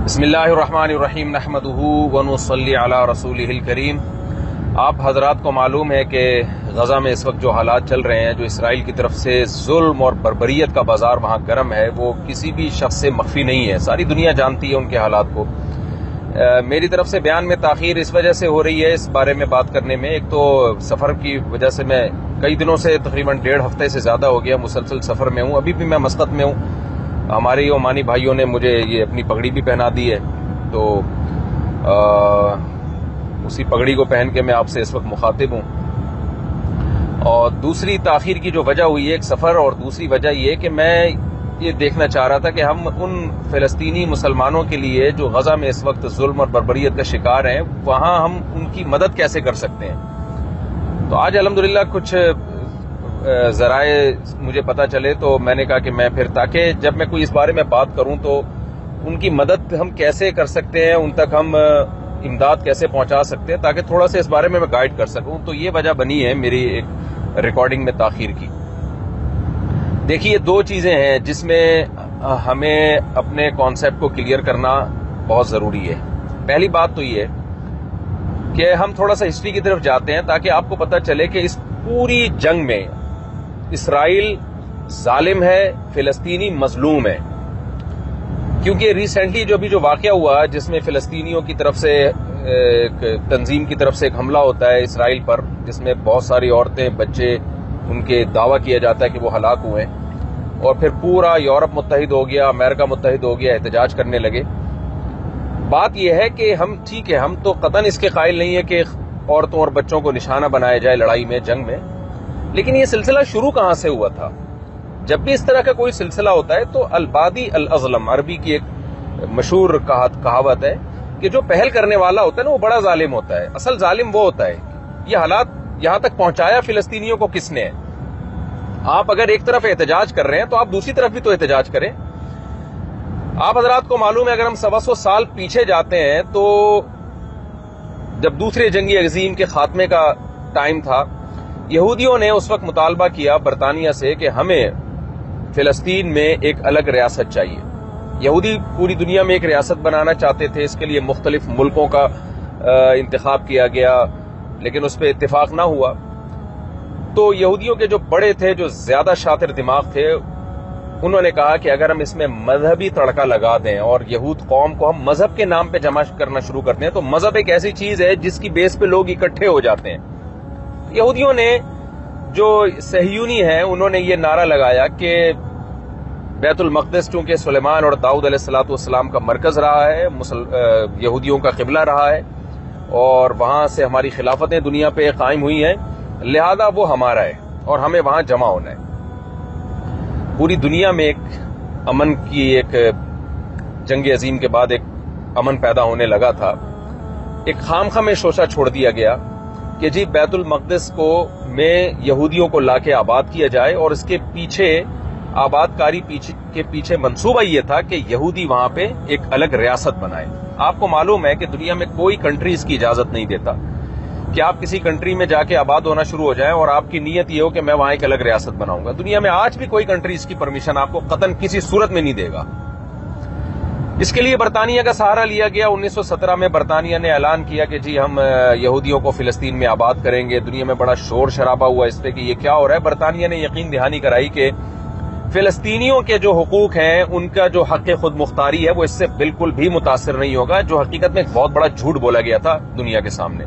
بسم اللہ الرحمن الرحیم نحمدہ ونصلی علی رسولہ الکریم۔ آپ حضرات کو معلوم ہے کہ غزہ میں اس وقت جو حالات چل رہے ہیں، جو اسرائیل کی طرف سے ظلم اور بربریت کا بازار وہاں گرم ہے، وہ کسی بھی شخص سے مخفی نہیں ہے۔ ساری دنیا جانتی ہے ان کے حالات کو۔ میری طرف سے بیان میں تاخیر اس وجہ سے ہو رہی ہے اس بارے میں بات کرنے میں۔ ایک تو سفر کی وجہ سے میں کئی دنوں سے تقریباً 1.5 ہفتے سے زیادہ ہو گیا مسلسل سفر میں ہوں۔ ابھی بھی میں مسقط میں ہوں۔ ہمارے عمانی بھائیوں نے مجھے یہ اپنی پگڑی بھی پہنا دی ہے، تو اسی پگڑی کو پہن کے میں آپ سے اس وقت مخاطب ہوں۔ اور دوسری تاخیر کی جو وجہ ہوئی ہے ایک سفر، اور دوسری وجہ یہ کہ میں یہ دیکھنا چاہ رہا تھا کہ ہم ان فلسطینی مسلمانوں کے لیے جو غزہ میں اس وقت ظلم اور بربریت کا شکار ہیں، وہاں ہم ان کی مدد کیسے کر سکتے ہیں۔ تو آج الحمدللہ کچھ ذرائع مجھے پتہ چلے، تو میں نے کہا کہ میں پھر تاکہ جب میں کوئی اس بارے میں بات کروں تو ان کی مدد ہم کیسے کر سکتے ہیں، ان تک ہم امداد کیسے پہنچا سکتے ہیں، تاکہ تھوڑا سا اس بارے میں گائیڈ کر سکوں۔ تو یہ وجہ بنی ہے میری ایک ریکارڈنگ میں تاخیر کی۔ دیکھیے، دو چیزیں ہیں جس میں ہمیں اپنے کانسیپٹ کو کلیئر کرنا بہت ضروری ہے۔ پہلی بات تو یہ کہ ہم تھوڑا سا ہسٹری کی طرف جاتے ہیں تاکہ آپ کو پتہ چلے کہ اس پوری جنگ میں اسرائیل ظالم ہے، فلسطینی مظلوم ہے۔ کیونکہ ریسنٹلی جو واقعہ ہوا جس میں فلسطینیوں کی طرف سے ایک تنظیم کی طرف سے ایک حملہ ہوتا ہے اسرائیل پر، جس میں بہت ساری عورتیں، بچے، ان کے دعویٰ کیا جاتا ہے کہ وہ ہلاک ہوئے، اور پھر پورا یورپ متحد ہو گیا، امریکہ متحد ہو گیا، احتجاج کرنے لگے۔ بات یہ ہے کہ ٹھیک ہے، ہم تو قطعاً اس کے قائل نہیں ہے کہ عورتوں اور بچوں کو نشانہ بنایا جائے لڑائی میں، جنگ میں، لیکن یہ سلسلہ شروع کہاں سے ہوا تھا؟ جب بھی اس طرح کا کوئی سلسلہ ہوتا ہے تو البادی الاظلم، عربی کی ایک مشہور کہاوت ہے کہ جو پہل کرنے والا ہوتا ہے نا وہ بڑا ظالم ہوتا ہے۔ اصل ظالم وہ ہوتا ہے۔ یہ حالات یہاں تک پہنچایا فلسطینیوں کو کس نے ہے؟ آپ اگر ایک طرف احتجاج کر رہے ہیں تو آپ دوسری طرف بھی تو احتجاج کریں۔ آپ حضرات کو معلوم ہے، اگر ہم 125 سال پیچھے جاتے ہیں تو جب دوسرے جنگی عظیم کے خاتمے کا ٹائم تھا، یہودیوں نے اس وقت مطالبہ کیا برطانیہ سے کہ ہمیں فلسطین میں ایک الگ ریاست چاہیے۔ یہودی پوری دنیا میں ایک ریاست بنانا چاہتے تھے، اس کے لیے مختلف ملکوں کا انتخاب کیا گیا، لیکن اس پہ اتفاق نہ ہوا۔ تو یہودیوں کے جو بڑے تھے، جو زیادہ شاطر دماغ تھے، انہوں نے کہا کہ اگر ہم اس میں مذہبی تڑکا لگا دیں اور یہود قوم کو ہم مذہب کے نام پہ جمع کرنا شروع کر دیں، تو مذہب ایک ایسی چیز ہے جس کی بیس پہ لوگ اکٹھے ہو جاتے ہیں۔ یہودیوں نے، جو صہیونی ہیں، انہوں نے یہ نعرہ لگایا کہ بیت المقدس چونکہ سلیمان اور داؤد علیہ السلام کا مرکز رہا ہے، یہودیوں کا قبلہ رہا ہے، اور وہاں سے ہماری خلافتیں دنیا پہ قائم ہوئی ہیں، لہذا وہ ہمارا ہے اور ہمیں وہاں جمع ہونا ہے۔ پوری دنیا میں ایک امن کی، ایک جنگ عظیم کے بعد ایک امن پیدا ہونے لگا تھا۔ ایک خامخواہ میں شوشہ چھوڑ دیا گیا کہ جی بیت المقدس میں یہودیوں کو لا کے آباد کیا جائے، اور اس کے پیچھے آباد کاری کے پیچھے منصوبہ یہ تھا کہ یہودی وہاں پہ ایک الگ ریاست بنائے۔ آپ کو معلوم ہے کہ دنیا میں کوئی کنٹری اس کی اجازت نہیں دیتا کہ آپ کسی کنٹری میں جا کے آباد ہونا شروع ہو جائیں اور آپ کی نیت یہ ہو کہ میں وہاں ایک الگ ریاست بناؤں گا۔ دنیا میں آج بھی کوئی کنٹری اس کی پرمیشن آپ کو قطعاً کسی صورت میں نہیں دے گا۔ اس کے لیے برطانیہ کا سہارا لیا گیا۔ 1917 میں برطانیہ نے اعلان کیا کہ جی ہم یہودیوں کو فلسطین میں آباد کریں گے۔ دنیا میں بڑا شور شرابہ ہوا اس پہ کہ یہ کیا ہو رہا ہے۔ برطانیہ نے یقین دہانی کرائی کہ فلسطینیوں کے جو حقوق ہیں، ان کا جو حق خود مختاری ہے، وہ اس سے بالکل بھی متاثر نہیں ہوگا، جو حقیقت میں ایک بہت بڑا جھوٹ بولا گیا تھا دنیا کے سامنے۔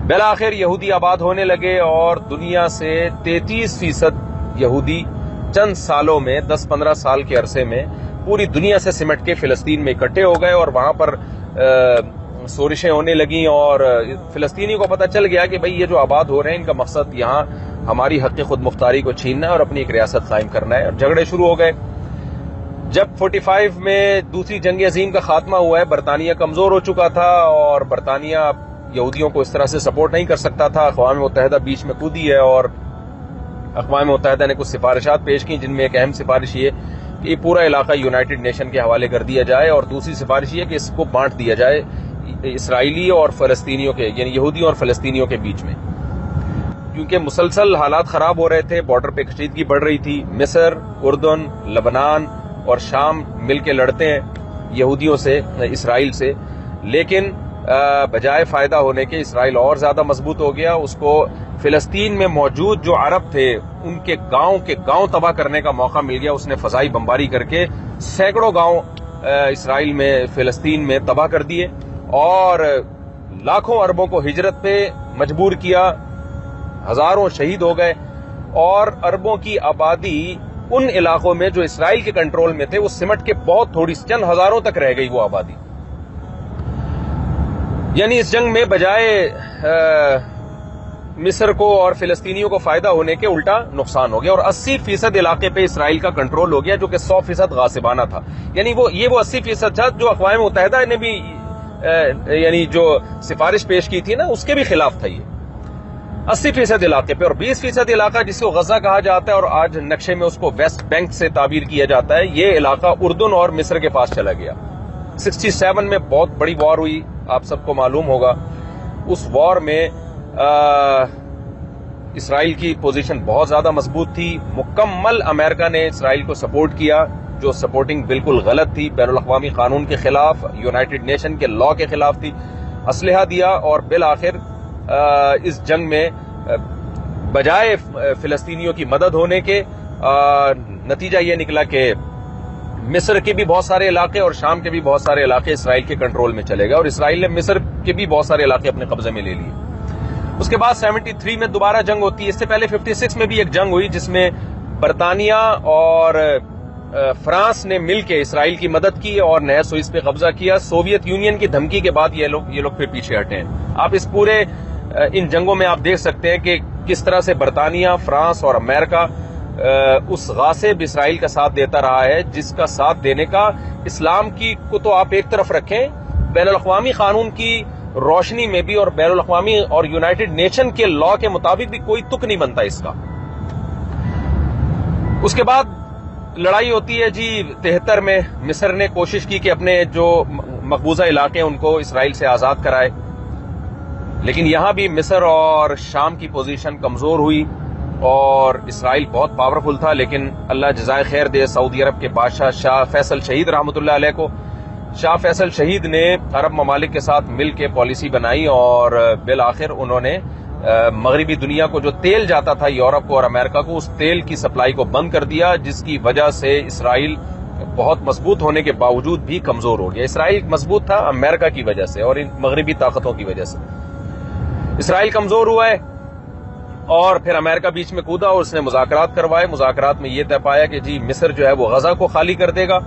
بالآخر یہودی آباد ہونے لگے، اور دنیا سے 33% یہودی چند سالوں میں، 10-15 سال کے عرصے میں پوری دنیا سے سمٹ کے فلسطین میں اکٹھے ہو گئے، اور وہاں پر سورشیں ہونے لگیں، اور فلسطینی کو پتہ چل گیا کہ بھئی یہ جو آباد ہو رہے ہیں، ان کا مقصد یہاں ہماری حق خود مختاری کو چھیننا ہے اور اپنی ایک ریاست قائم کرنا ہے، اور جھگڑے شروع ہو گئے۔ جب 45 میں دوسری جنگ عظیم کا خاتمہ ہوا ہے، برطانیہ کمزور ہو چکا تھا، اور برطانیہ یہودیوں کو اس طرح سے سپورٹ نہیں کر سکتا تھا۔ اقوام متحدہ بیچ میں کودی ہے، اور اقوام متحدہ نے کچھ سفارشات پیش کی، جن میں ایک اہم سفارش یہ کہ یہ پورا علاقہ یونائٹڈ نیشن کے حوالے کر دیا جائے، اور دوسری سفارش یہ کہ اس کو بانٹ دیا جائے اسرائیلی اور فلسطینیوں کے، یعنی یہودیوں اور فلسطینیوں کے بیچ میں، کیونکہ مسلسل حالات خراب ہو رہے تھے، بارڈر پہ کشیدگی بڑھ رہی تھی۔ مصر، اردن، لبنان اور شام مل کے لڑتے ہیں، یہودیوں سے، اسرائیل سے، لیکن بجائے فائدہ ہونے کے اسرائیل اور زیادہ مضبوط ہو گیا. اس کو فلسطین میں موجود جو عرب تھے ان کے گاؤں تباہ کرنے کا موقع مل گیا. اس نے فضائی بمباری کر کے سینکڑوں گاؤں اسرائیل میں، فلسطین میں تباہ کر دیے اور لاکھوں عربوں کو ہجرت پہ مجبور کیا. ہزاروں شہید ہو گئے اور عربوں کی آبادی ان علاقوں میں جو اسرائیل کے کنٹرول میں تھے وہ سمٹ کے بہت تھوڑی چند ہزاروں تک رہ گئی وہ آبادی. یعنی اس جنگ میں بجائے مصر کو اور فلسطینیوں کو فائدہ ہونے کے الٹا نقصان ہو گیا اور 80% علاقے پہ اسرائیل کا کنٹرول ہو گیا جو کہ 100% غاصبانہ تھا. یعنی یہ وہ 80% تھا جو اقوام متحدہ نے بھی یعنی جو سفارش پیش کی تھی نا اس کے بھی خلاف تھا. یہ 80% علاقے پہ اور 20% علاقہ جس کو غزہ کہا جاتا ہے اور آج نقشے میں اس کو ویسٹ بینک سے تعبیر کیا جاتا ہے، یہ علاقہ اردن اور مصر کے پاس چلا گیا. 67 میں بہت بڑی وار ہوئی، آپ سب کو معلوم ہوگا. اس وار میں اسرائیل کی پوزیشن بہت زیادہ مضبوط تھی. مکمل امریکہ نے اسرائیل کو سپورٹ کیا، جو سپورٹنگ بالکل غلط تھی، بین الاقوامی قانون کے خلاف، یونائٹڈ نیشن کے لا کے خلاف تھی. اسلحہ دیا اور بالآخر اس جنگ میں بجائے فلسطینیوں کی مدد ہونے کے نتیجہ یہ نکلا کہ مصر کے بھی بہت سارے علاقے اور شام کے بھی بہت سارے علاقے اسرائیل کے کنٹرول میں چلے گئے اور اسرائیل نے مصر کے بھی بہت سارے علاقے اپنے قبضے میں لے لیے. اس کے بعد 73 میں دوبارہ جنگ ہوتی ہے. اس سے پہلے 56 میں بھی ایک جنگ ہوئی جس میں برطانیہ اور فرانس نے مل کے اسرائیل کی مدد کی اور نہر سوئس پہ قبضہ کیا. سوویت یونین کی دھمکی کے بعد یہ لوگ پھر پیچھے ہٹے ہیں. آپ اس پورے ان جنگوں میں آپ دیکھ سکتے ہیں کہ کس طرح سے برطانیہ، فرانس اور امریکہ اس غاصب اسرائیل کا ساتھ دیتا رہا ہے، جس کا ساتھ دینے کا اسلام کی کو تو آپ ایک طرف رکھیں، بین الاقوامی قانون کی روشنی میں بھی اور بین الاقوامی اور یونائٹڈ نیشن کے لا کے مطابق بھی کوئی تک نہیں بنتا اس کا. اس کے بعد لڑائی ہوتی ہے جی 73 میں. مصر نے کوشش کی کہ اپنے جو مقبوضہ علاقے ہیں ان کو اسرائیل سے آزاد کرائے، لیکن یہاں بھی مصر اور شام کی پوزیشن کمزور ہوئی اور اسرائیل بہت پاورفل تھا. لیکن اللہ جزائے خیر دے سعودی عرب کے بادشاہ شاہ فیصل شہید رحمۃ اللہ علیہ کو. شاہ فیصل شہید نے عرب ممالک کے ساتھ مل کے پالیسی بنائی اور بالآخر انہوں نے مغربی دنیا کو جو تیل جاتا تھا یورپ کو اور امریکہ کو، اس تیل کی سپلائی کو بند کر دیا، جس کی وجہ سے اسرائیل بہت مضبوط ہونے کے باوجود بھی کمزور ہو گیا. اسرائیل مضبوط تھا امریکہ کی وجہ سے اور ان مغربی طاقتوں کی وجہ سے. اسرائیل کمزور ہوا ہے اور پھر امریکہ بیچ میں کودا اور اس نے مذاکرات کروائے. مذاکرات میں یہ طے پایا کہ جی مصر جو ہے وہ غزہ کو خالی کر دے گا،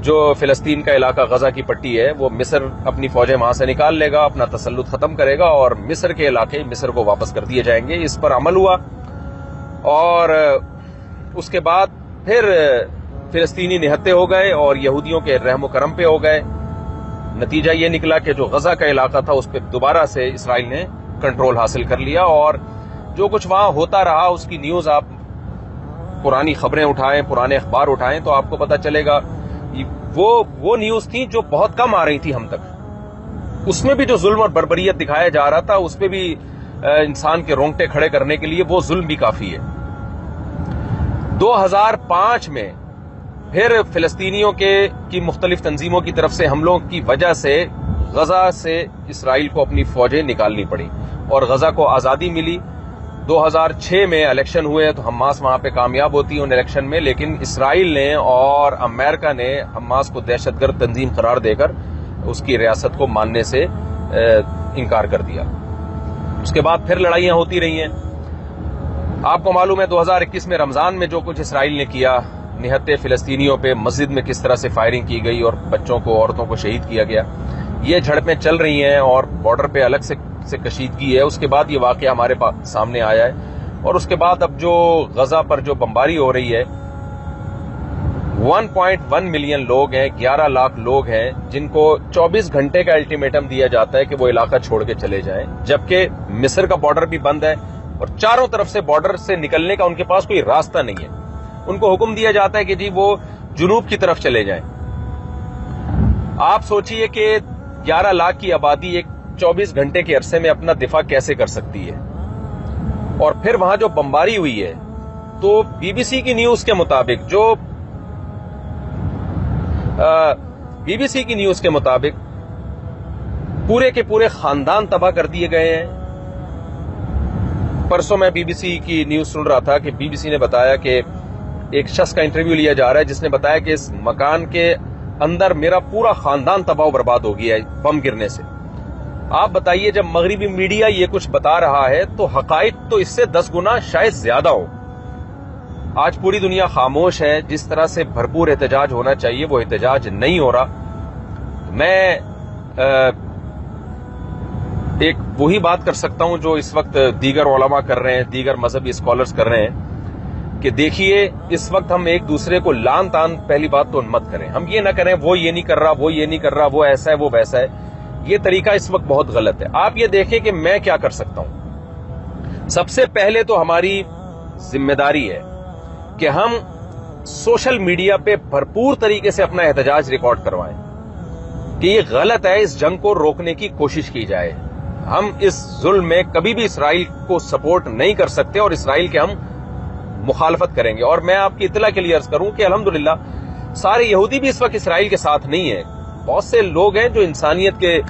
جو فلسطین کا علاقہ غزہ کی پٹی ہے وہ مصر اپنی فوجیں وہاں سے نکال لے گا، اپنا تسلط ختم کرے گا اور مصر کے علاقے مصر کو واپس کر دیے جائیں گے. اس پر عمل ہوا اور اس کے بعد پھر فلسطینی نہتے ہو گئے اور یہودیوں کے رحم و کرم پہ ہو گئے. نتیجہ یہ نکلا کہ جو غزہ کا علاقہ تھا اس پہ دوبارہ سے اسرائیل نے کنٹرول حاصل کر لیا اور جو کچھ وہاں ہوتا رہا اس کی نیوز آپ پرانی خبریں اٹھائیں، پرانے اخبار اٹھائیں تو آپ کو پتہ چلے گا. وہ نیوز تھی جو بہت کم آ رہی تھی ہم تک. اس میں بھی جو ظلم اور بربریت دکھایا جا رہا تھا اس پہ بھی انسان کے رونگٹے کھڑے کرنے کے لیے وہ ظلم بھی کافی ہے. 2005 میں پھر فلسطینیوں کی مختلف تنظیموں کی طرف سے حملوں کی وجہ سے غزہ سے اسرائیل کو اپنی فوجیں نکالنی پڑی اور غزہ کو آزادی ملی. 2006 میں الیکشن ہوئے تو حماس وہاں پہ کامیاب ہوتی ہے ان الیکشن میں، لیکن اسرائیل نے اور امریکہ نے حماس کو دہشت گرد تنظیم قرار دے کر اس کی ریاست کو ماننے سے انکار کر دیا. اس کے بعد پھر لڑائیاں ہوتی رہی ہیں. آپ کو معلوم ہے 2021 میں رمضان میں جو کچھ اسرائیل نے کیا، نہتے فلسطینیوں پہ مسجد میں کس طرح سے فائرنگ کی گئی اور بچوں کو، عورتوں کو شہید کیا گیا. یہ جھڑپیں چل رہی ہیں اور بارڈر پہ الگ سے کشیدگی ہے. اس کے بعد یہ واقعہ ہمارے سامنے آیا ہے اور اس کے بعد اب جو غزہ پر جو بمباری ہو رہی ہے 1.1 ملین لوگ ہیں، 11 لاکھ لوگ ہیں جن کو 24 گھنٹے کا الٹیمیٹم دیا جاتا ہے کہ وہ علاقہ چھوڑ کے چلے جائیں، جبکہ مصر کا بارڈر بھی بند ہے اور چاروں طرف سے بارڈر سے نکلنے کا ان کے پاس کوئی راستہ نہیں ہے. ان کو حکم دیا جاتا ہے کہ جی وہ جنوب کی طرف چلے جائیں. آپ سوچئے کہ 11 لاکھ کی آبادی ایک 24 گھنٹے کے عرصے میں اپنا دفاع کیسے کر سکتی ہے. اور پھر وہاں جو بمباری ہوئی ہے تو بی بی سی کی نیوز کے مطابق جو BBC کی نیوز کے مطابق پورے کے پورے خاندان تباہ کر دیے گئے ہیں. پرسوں میں BBC کی نیوز سن رہا تھا کہ BBC نے بتایا کہ ایک شخص کا انٹرویو لیا جا رہا ہے جس نے بتایا کہ اس مکان کے اندر میرا پورا خاندان تباہ و برباد ہو گیا ہے بم گرنے سے. آپ بتائیے جب مغربی میڈیا یہ کچھ بتا رہا ہے تو حقائق تو اس سے 10 گنا شاید زیادہ ہو. آج پوری دنیا خاموش ہے. جس طرح سے بھرپور احتجاج ہونا چاہیے وہ احتجاج نہیں ہو رہا. میں ایک وہی بات کر سکتا ہوں جو اس وقت دیگر علماء کر رہے ہیں, دیگر مذہبی اسکالرز کر رہے ہیں کہ دیکھیے اس وقت ہم ایک دوسرے کو لان تان پہلی بات تو مت کریں. ہم یہ نہ کریں وہ یہ نہیں کر رہا, وہ یہ نہیں کر رہا, وہ ایسا ہے وہ ویسا ہے. یہ طریقہ اس وقت بہت غلط ہے. آپ یہ دیکھیں کہ میں کیا کر سکتا ہوں. سب سے پہلے تو ہماری ذمہ داری ہے کہ ہم سوشل میڈیا پہ بھرپور طریقے سے اپنا احتجاج ریکارڈ کروائیں کہ یہ غلط ہے, اس جنگ کو روکنے کی کوشش کی جائے. ہم اس ظلم میں کبھی بھی اسرائیل کو سپورٹ نہیں کر سکتے اور اسرائیل کے ہم مخالفت کریں گے. اور میں آپ کی اطلاع کے لیے عرض کروں کہ الحمدللہ سارے یہودی بھی اس وقت اسرائیل کے ساتھ نہیں ہیں. بہت سے لوگ ہیں جو انسانیت کے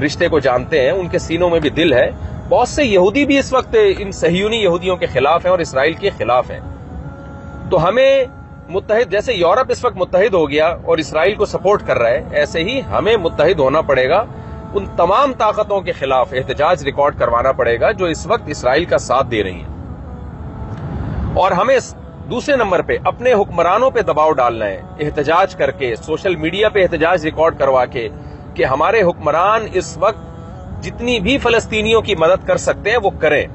رشتے کو جانتے ہیں, ان کے سینوں میں بھی دل ہے. بہت سے یہودی بھی اس وقت ان صہیونی یہودیوں کے خلاف ہیں اور اسرائیل کے خلاف ہیں. تو ہمیں متحد, جیسے یورپ اس وقت متحد ہو گیا اور اسرائیل کو سپورٹ کر رہا ہے, ایسے ہی ہمیں متحد ہونا پڑے گا. ان تمام طاقتوں کے خلاف احتجاج ریکارڈ کروانا پڑے گا جو اس وقت اسرائیل کا ساتھ دے رہی ہیں. اور ہمیں دوسرے نمبر پہ اپنے حکمرانوں پہ دباؤ ڈالنا ہے, احتجاج کر کے, سوشل میڈیا پہ احتجاج ریکارڈ کروا کے کہ ہمارے حکمران اس وقت جتنی بھی فلسطینیوں کی مدد کر سکتے ہیں وہ کریں.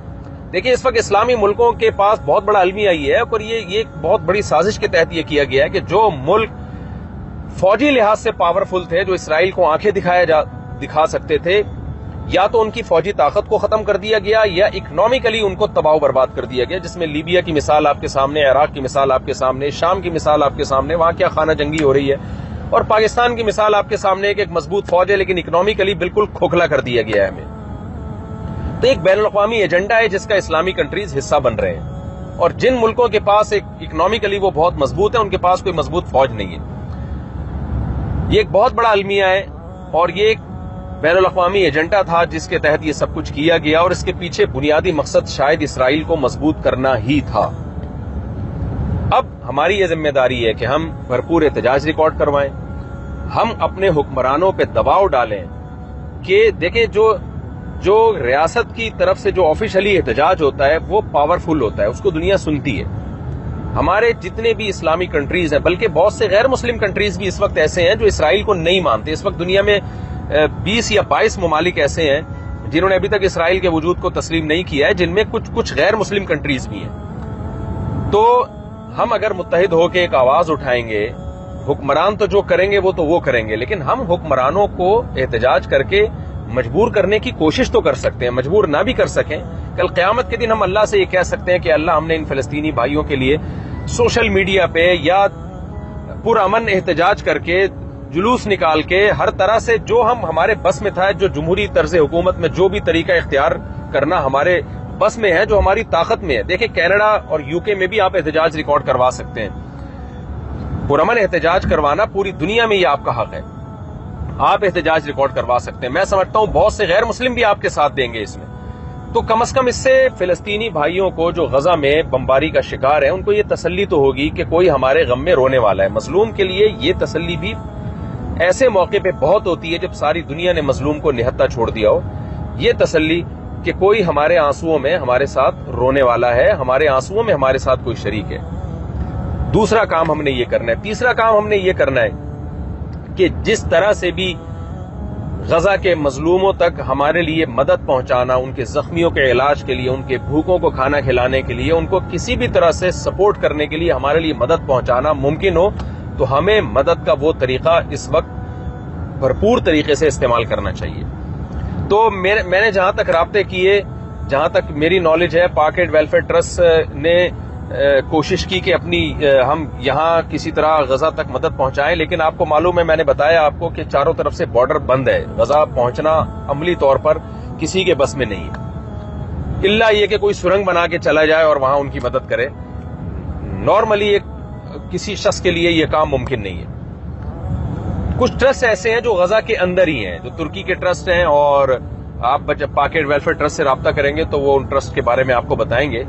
دیکھیں اس وقت اسلامی ملکوں کے پاس بہت بڑا المیہ یہ ہے اور یہ بہت بڑی سازش کے تحت یہ کیا گیا ہے کہ جو ملک فوجی لحاظ سے پاورفل تھے, جو اسرائیل کو آنکھیں دکھا سکتے تھے, یا تو ان کی فوجی طاقت کو ختم کر دیا گیا یا اکنامکلی ان کو تباہ و برباد کر دیا گیا, جس میں لیبیا کی مثال آپ کے سامنے, عراق کی مثال آپ کے سامنے, شام کی مثال آپ کے سامنے, وہاں کیا خانہ جنگی ہو رہی ہے, اور پاکستان کی مثال آپ کے سامنے ایک مضبوط فوج ہے لیکن اکنامکلی بالکل کھوکھلا کر دیا گیا ہے ہمیں. تو ایک بین الاقوامی ایجنڈا ہے جس کا اسلامی کنٹریز حصہ بن رہے ہیں, اور جن ملکوں کے پاس ایک اکنامکلی وہ بہت مضبوط ہے ان کے پاس کوئی مضبوط فوج نہیں ہے. یہ ایک بہت بڑا المیہ ہے اور یہ ایک بین الاقوامی ایجنڈا تھا جس کے تحت یہ سب کچھ کیا گیا, اور اس کے پیچھے بنیادی مقصد شاید اسرائیل کو مضبوط کرنا ہی تھا. اب ہماری یہ ذمہ داری ہے کہ ہم بھرپور احتجاج ریکارڈ کروائیں, ہم اپنے حکمرانوں پہ دباؤ ڈالیں کہ دیکھیں جو ریاست کی طرف سے جو آفیشلی احتجاج ہوتا ہے وہ پاورفل ہوتا ہے, اس کو دنیا سنتی ہے. ہمارے جتنے بھی اسلامی کنٹریز ہیں, بلکہ بہت سے غیر مسلم کنٹریز بھی اس وقت ایسے ہیں جو اسرائیل کو نہیں مانتے. اس وقت دنیا میں 20 یا 22 ممالک ایسے ہیں جنہوں نے ابھی تک اسرائیل کے وجود کو تسلیم نہیں کیا ہے, جن میں کچھ غیر مسلم کنٹریز بھی ہیں. تو ہم اگر متحد ہو کے ایک آواز اٹھائیں گے, حکمران تو جو کریں گے وہ کریں گے, لیکن ہم حکمرانوں کو احتجاج کر کے مجبور کرنے کی کوشش تو کر سکتے ہیں. مجبور نہ بھی کر سکیں, کل قیامت کے دن ہم اللہ سے یہ کہہ سکتے ہیں کہ اللہ ہم نے ان فلسطینی بھائیوں کے لیے سوشل میڈیا پہ یا پرامن احتجاج کر کے, جلوس نکال کے, ہر طرح سے جو ہمارے بس میں تھا, جو جمہوری طرز حکومت میں جو بھی طریقہ اختیار کرنا ہمارے بس میں ہے, جو ہماری طاقت میں ہے. دیکھیں کینیڈا اور UK میں بھی آپ احتجاج ریکارڈ کروا سکتے ہیں. پرامن احتجاج کروانا پوری دنیا میں یہ آپ کا حق ہے, آپ احتجاج ریکارڈ کروا سکتے ہیں. میں سمجھتا ہوں بہت سے غیر مسلم بھی آپ کے ساتھ دیں گے اس میں. تو کم از کم اس سے فلسطینی بھائیوں کو جو غزہ میں بمباری کا شکار ہے ان کو یہ تسلی تو ہوگی کہ کوئی ہمارے غم میں رونے والا ہے. مظلوم کے لیے یہ تسلی بھی ایسے موقع پہ بہت ہوتی ہے جب ساری دنیا نے مظلوم کو نہتا چھوڑ دیا ہو. یہ تسلی کہ کوئی ہمارے آنسوؤں میں ہمارے ساتھ رونے والا ہے, ہمارے آنسوؤں میں ہمارے ساتھ کوئی شریک ہے. دوسرا کام ہم نے یہ کرنا ہے. تیسرا کام ہم نے یہ کرنا ہے کہ جس طرح سے بھی غزہ کے مظلوموں تک ہمارے لیے مدد پہنچانا, ان کے زخمیوں کے علاج کے لیے, ان کے بھوکوں کو کھانا کھلانے کے لیے, ان کو کسی بھی طرح سے سپورٹ کرنے کے لیے ہمارے لیے مدد پہنچانا ممکن ہو, تو ہمیں مدد کا وہ طریقہ اس وقت بھرپور طریقے سے استعمال کرنا چاہیے. تو میں نے جہاں تک رابطے کیے, جہاں تک میری نالج ہے, پاک ایڈ ویلفیئر ٹرسٹ نے کوشش کی کہ اپنی ہم یہاں کسی طرح غزہ تک مدد پہنچائیں, لیکن آپ کو معلوم ہے, میں نے بتایا آپ کو کہ چاروں طرف سے بارڈر بند ہے. غزہ پہنچنا عملی طور پر کسی کے بس میں نہیں ہے, الا یہ کہ کوئی سرنگ بنا کے چلا جائے اور وہاں ان کی مدد کرے. نارملی کسی شخص کے لیے یہ کام ممکن نہیں ہے. کچھ ٹرسٹ ایسے ہیں جو غزہ کے اندر ہی ہیں، جو ترکی کے ٹرسٹ ہیں، اور آپ جب پاک ایڈ ویلفیئر ٹرسٹ سے رابطہ کریں گے تو وہ ان ٹرسٹ کے بارے میں آپ کو بتائیں گے۔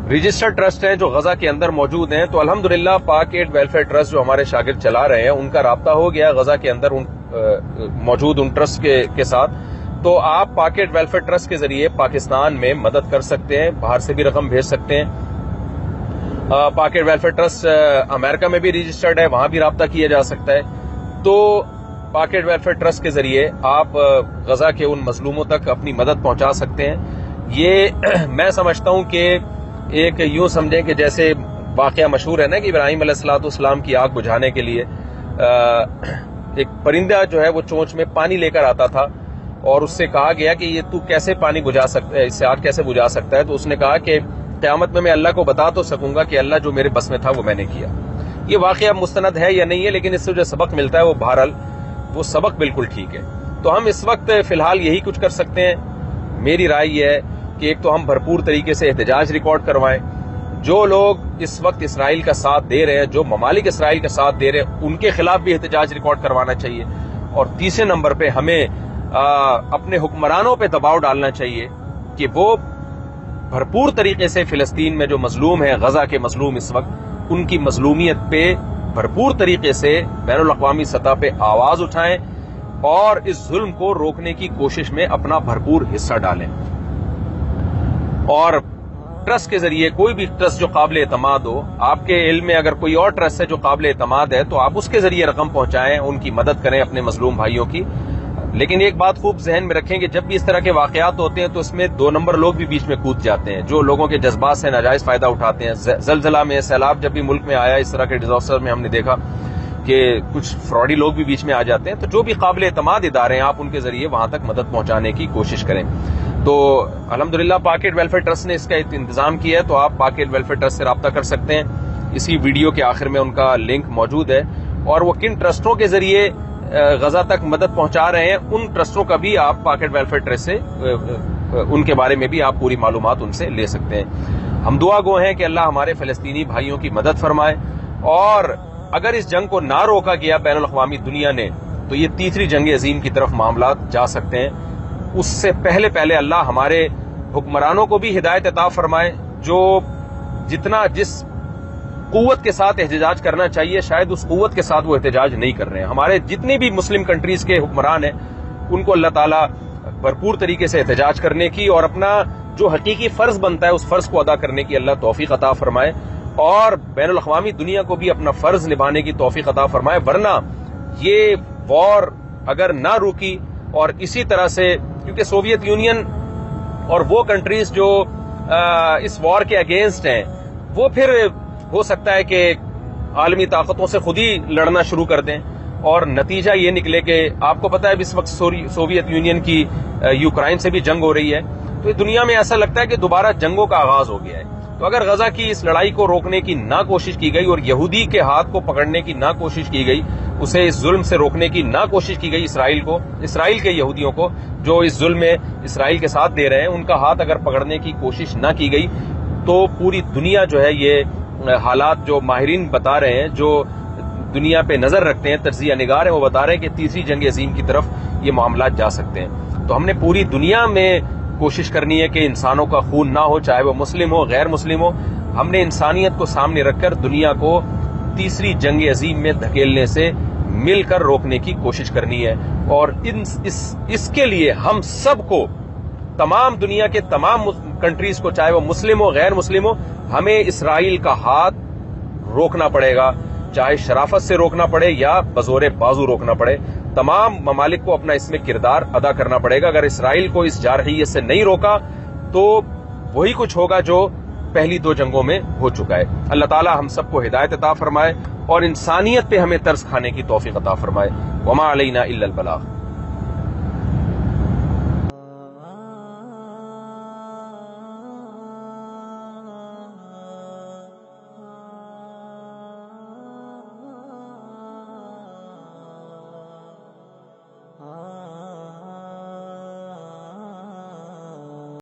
رجسٹرڈ ٹرسٹ ہیں جو غزہ کے اندر موجود ہیں، تو الحمدللہ پاک ایڈ ویلفیئر ٹرسٹ جو ہمارے شاگرد چلا رہے ہیں ان کا رابطہ ہو گیا غزہ کے اندر موجود ان ٹرسٹ کے ساتھ۔ تو آپ پاک ایڈ ویلفیئر ٹرسٹ کے ذریعے پاکستان میں مدد کر سکتے ہیں، باہر سے بھی رقم بھیج سکتے ہیں۔ پاک ایڈ ویلفیئر ٹرسٹ امریکہ میں بھی رجسٹرڈ ہے، وہاں بھی رابطہ کیا جا سکتا ہے۔ تو پاک ایڈ ویلفیئر ٹرسٹ کے ذریعے آپ غزہ کے ان مظلوموں تک اپنی مدد پہنچا سکتے ہیں۔ یہ میں سمجھتا ہوں کہ ایک یوں سمجھیں کہ جیسے واقعہ مشہور ہے نا کہ ابراہیم علیہ السلام کی آگ بجھانے کے لیے ایک پرندہ جو ہے وہ چونچ میں پانی لے کر آتا تھا، اور اس سے کہا گیا کہ یہ تو کیسے پانی بجھا سکتا ہے، اس سے آگ کیسے بجھا سکتا ہے؟ تو اس نے کہا کہ قیامت میں اللہ کو بتا تو سکوں گا کہ اللہ جو میرے بس میں تھا وہ میں نے کیا۔ یہ واقعہ مستند ہے یا نہیں ہے، لیکن اس سے جو سبق ملتا ہے وہ بہرحال وہ سبق بالکل ٹھیک ہے۔ تو ہم اس وقت فی الحال یہی کچھ کر سکتے ہیں۔ میری رائے یہ ہے کہ ایک تو ہم بھرپور طریقے سے احتجاج ریکارڈ کروائیں، جو لوگ اس وقت اسرائیل کا ساتھ دے رہے ہیں، جو ممالک اسرائیل کا ساتھ دے رہے ہیں، ان کے خلاف بھی احتجاج ریکارڈ کروانا چاہیے۔ اور تیسرے نمبر پہ ہمیں اپنے حکمرانوں پہ دباؤ ڈالنا چاہیے کہ وہ بھرپور طریقے سے فلسطین میں جو مظلوم ہیں، غزہ کے مظلوم اس وقت، ان کی مظلومیت پہ بھرپور طریقے سے بین الاقوامی سطح پہ آواز اٹھائیں اور اس ظلم کو روکنے کی کوشش میں اپنا بھرپور حصہ ڈالیں۔ اور ٹرسٹ کے ذریعے کوئی بھی ٹرسٹ جو قابل اعتماد ہو، آپ کے علم میں اگر کوئی اور ٹرسٹ ہے جو قابل اعتماد ہے تو آپ اس کے ذریعے رقم پہنچائیں، ان کی مدد کریں اپنے مظلوم بھائیوں کی۔ لیکن ایک بات خوب ذہن میں رکھیں کہ جب بھی اس طرح کے واقعات ہوتے ہیں تو اس میں 2 نمبر لوگ بھی بیچ میں کود جاتے ہیں، جو لوگوں کے جذبات سے ناجائز فائدہ اٹھاتے ہیں۔ زلزلہ میں، سیلاب جب بھی ملک میں آیا، اس طرح کے ڈیزاسٹر میں ہم نے دیکھا کہ کچھ فراڈی لوگ بھی بیچ میں آ جاتے ہیں۔ تو جو بھی قابل اعتماد ادارے ہیں، آپ ان کے ذریعے وہاں تک مدد پہنچانے کی کوشش کریں۔ تو الحمدللہ پاک ایڈ ویلفیئر ٹرسٹ نے اس کا انتظام کیا ہے، تو آپ پاک ایڈ ویلفیئر ٹرسٹ سے رابطہ کر سکتے ہیں۔ اسی ویڈیو کے آخر میں ان کا لنک موجود ہے، اور وہ کن ٹرسٹوں کے ذریعے غزہ تک مدد پہنچا رہے ہیں، ان ٹرسٹوں کا بھی آپ پاک ایڈ ویلفیئر ٹرسٹ سے ان کے بارے میں بھی آپ پوری معلومات ان سے لے سکتے ہیں۔ ہم دعا گو ہیں کہ اللہ ہمارے فلسطینی بھائیوں کی مدد فرمائے، اور اگر اس جنگ کو نہ روکا گیا بین الاقوامی دنیا نے تو یہ تیسری جنگ عظیم کی طرف معاملات جا سکتے ہیں۔ اس سے پہلے اللہ ہمارے حکمرانوں کو بھی ہدایت عطا فرمائے، جو جس قوت کے ساتھ احتجاج کرنا چاہیے شاید اس قوت کے ساتھ وہ احتجاج نہیں کر رہے ہیں۔ ہمارے جتنی بھی مسلم کنٹریز کے حکمران ہیں ان کو اللہ تعالیٰ بھرپور طریقے سے احتجاج کرنے کی اور اپنا جو حقیقی فرض بنتا ہے اس فرض کو ادا کرنے کی اللہ توفیق عطا فرمائے، اور بین الاقوامی دنیا کو بھی اپنا فرض نبھانے کی توفیق عطا فرمائے۔ ورنہ یہ وار اگر نہ روکی اور اسی طرح سے، کیونکہ سوویت یونین اور وہ کنٹریز جو اس وار کے اگینسٹ ہیں وہ پھر ہو سکتا ہے کہ عالمی طاقتوں سے خود ہی لڑنا شروع کر دیں، اور نتیجہ یہ نکلے کہ آپ کو پتا ہے اس وقت سوویت یونین کی یوکرائن سے بھی جنگ ہو رہی ہے، تو دنیا میں ایسا لگتا ہے کہ دوبارہ جنگوں کا آغاز ہو گیا ہے۔ تو اگر غزہ کی اس لڑائی کو روکنے کی نہ کوشش کی گئی اور یہودی کے ہاتھ کو پکڑنے کی نہ کوشش کی گئی، اسے اس ظلم سے روکنے کی نہ کوشش کی گئی، اسرائیل کے یہودیوں کو جو اس ظلم میں اسرائیل کے ساتھ دے رہے ہیں، ان کا ہاتھ اگر پکڑنے کی کوشش نہ کی گئی تو پوری دنیا جو ہے یہ حالات جو ماہرین بتا رہے ہیں، جو دنیا پہ نظر رکھتے ہیں، تجزیہ نگار ہیں، وہ بتا رہے ہیں کہ تیسری جنگ عظیم کی طرف یہ معاملات جا سکتے ہیں۔ تو ہم نے پوری دنیا میں کوشش کرنی ہے کہ انسانوں کا خون نہ ہو، چاہے وہ مسلم ہو غیر مسلم ہو۔ ہم نے انسانیت کو سامنے رکھ کر دنیا کو تیسری جنگ عظیم میں دھکیلنے سے مل کر روکنے کی کوشش کرنی ہے، اور اس کے لیے ہم سب کو، تمام دنیا کے تمام کنٹریز کو، چاہے وہ مسلم ہو غیر مسلم ہو، ہمیں اسرائیل کا ہاتھ روکنا پڑے گا، چاہے شرافت سے روکنا پڑے یا بزور بازو روکنا پڑے۔ تمام ممالک کو اپنا اس میں کردار ادا کرنا پڑے گا۔ اگر اسرائیل کو اس جارحیت سے نہیں روکا تو وہی کچھ ہوگا جو پہلی 2 جنگوں میں ہو چکا ہے۔ اللہ تعالی ہم سب کو ہدایت عطا فرمائے اور انسانیت پہ ہمیں ترس کھانے کی توفیق عطا فرمائے۔ وما علینا الا البلاغ۔